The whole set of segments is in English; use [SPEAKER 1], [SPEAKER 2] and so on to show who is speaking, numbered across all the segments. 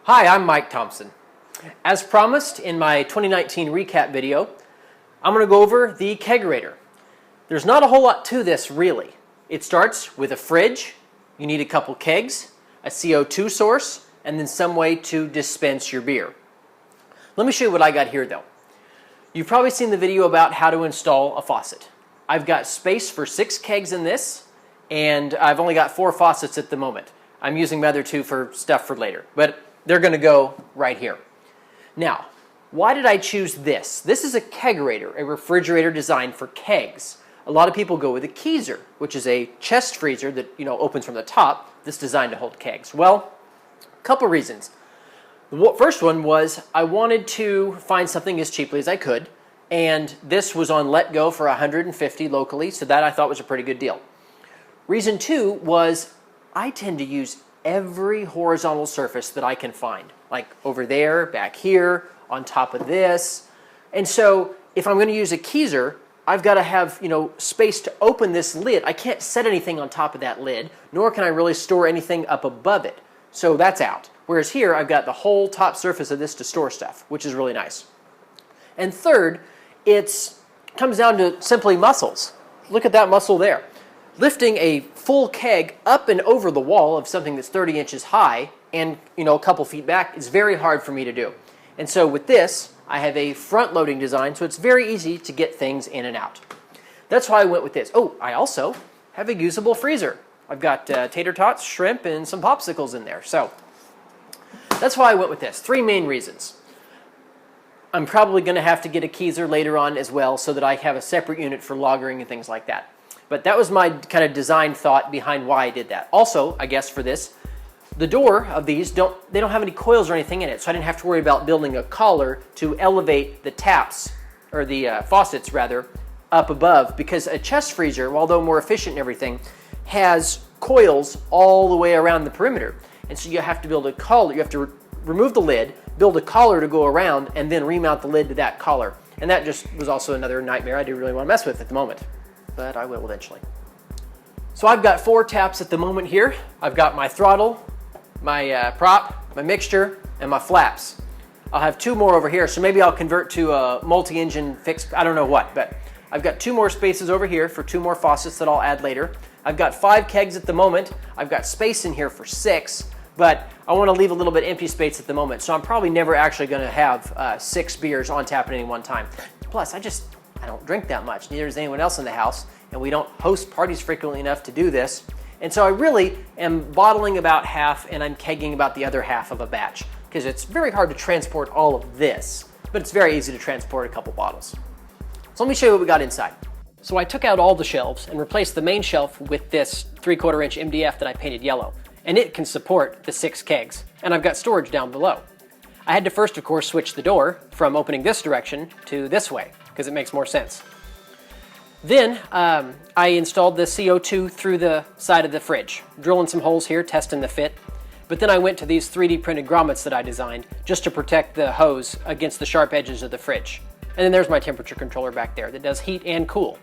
[SPEAKER 1] Hi, I'm Mike Thompson. As promised in my 2019 recap video, I'm going to go over the Kegerator. There's not a whole lot to this really. It starts with a fridge, you need a couple kegs, a CO2 source, and then some way to dispense your beer. Let me show you what I got here though. You've probably seen the video about how to install a faucet. I've got space for 6 kegs in this, and I've only got 4 faucets at the moment. I'm using my other 2 for stuff for later, but they're going to go right here. Now, why did I choose this? This is a Kegerator, a refrigerator designed for kegs. A lot of people go with a Kegerator, which is a chest freezer that opens from the top that's designed to hold kegs. Well, a couple reasons. The first one was I wanted to find something as cheaply as I could, and this was on Let Go for $150 locally, so that I thought was a pretty good deal. Reason 2 was I tend to use every horizontal surface that I can find, like over there, back here, on top of this. And so if I'm going to use a Kegerator, I've got to have space to open this lid. I can't set anything on top of that lid, nor can I really store anything up above it. So that's out. Whereas here, I've got the whole top surface of this to store stuff, which is really nice. And third, it comes down to simply muscles. Look at that muscle there. Lifting a full keg up and over the wall of something that's 30 inches high and a couple feet back is very hard for me to do. And so with this, I have a front-loading design, so it's very easy to get things in and out. That's why I went with this. Oh, I also have a usable freezer. I've got tater tots, shrimp, and some popsicles in there. So that's why I went with this. 3 main reasons. I'm probably going to have to get a Kegerator later on as well so that I have a separate unit for lagering and things like that. But that was my kind of design thought behind why I did that. Also, I guess for this, the door of these don't have any coils or anything in it, so I didn't have to worry about building a collar to elevate the taps, or the faucets rather, up above, because a chest freezer, although more efficient and everything, has coils all the way around the perimeter. And so you have to build a collar. You have to remove the lid, build a collar to go around, and then remount the lid to that collar. And that just was also another nightmare I didn't really want to mess with at the moment, but I will eventually. So I've got 4 taps at the moment here. I've got my throttle, my prop, my mixture, and my flaps. I'll have 2 more over here, so maybe I'll convert to a multi-engine fix, I don't know what, but I've got 2 more spaces over here for 2 more faucets that I'll add later. I've got 5 kegs at the moment. I've got space in here for 6, but I want to leave a little bit empty space at the moment, so I'm probably never actually going to have 6 beers on tap at any one time. Plus, I don't drink that much. Neither does anyone else in the house, and we don't host parties frequently enough to do this. And so I really am bottling about half, and I'm kegging about the other half of a batch, because it's very hard to transport all of this, but it's very easy to transport a couple bottles. So let me show you what we got inside. So I took out all the shelves and replaced the main shelf with this 3/4 inch MDF that I painted yellow, and it can support the 6 kegs, and I've got storage down below. I had to first, of course, switch the door from opening this direction to this way, because it makes more sense. Then I installed the CO2 through the side of the fridge, drilling some holes here, testing the fit. But then I went to these 3D printed grommets that I designed just to protect the hose against the sharp edges of the fridge. And then there's my temperature controller back there that does heat and cool.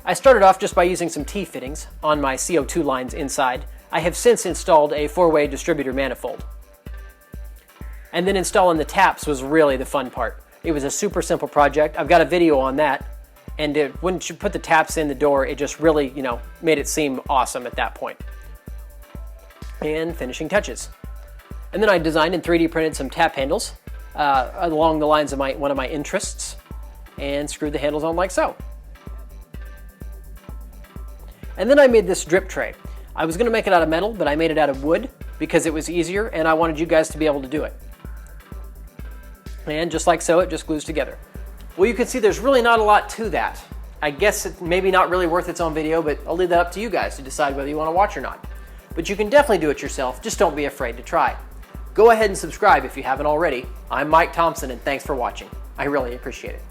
[SPEAKER 1] I started off just by using some T-fittings on my CO2 lines inside. I have since installed a 4-way distributor manifold. And then installing the taps was really the fun part. It was a super simple project. I've got a video on that. And when you put the taps in the door, it just really, made it seem awesome at that point. And finishing touches. And then I designed and 3D printed some tap handles along the lines of one of my interests, and screwed the handles on like so. And then I made this drip tray. I was going to make it out of metal, but I made it out of wood because it was easier, and I wanted you guys to be able to do it. And just like so, it just glues together. Well, you can see there's really not a lot to that. I guess it's maybe not really worth its own video, but I'll leave that up to you guys to decide whether you want to watch or not. But you can definitely do it yourself, just don't be afraid to try. Go ahead and subscribe if you haven't already. I'm Mike Thompson, and thanks for watching. I really appreciate it.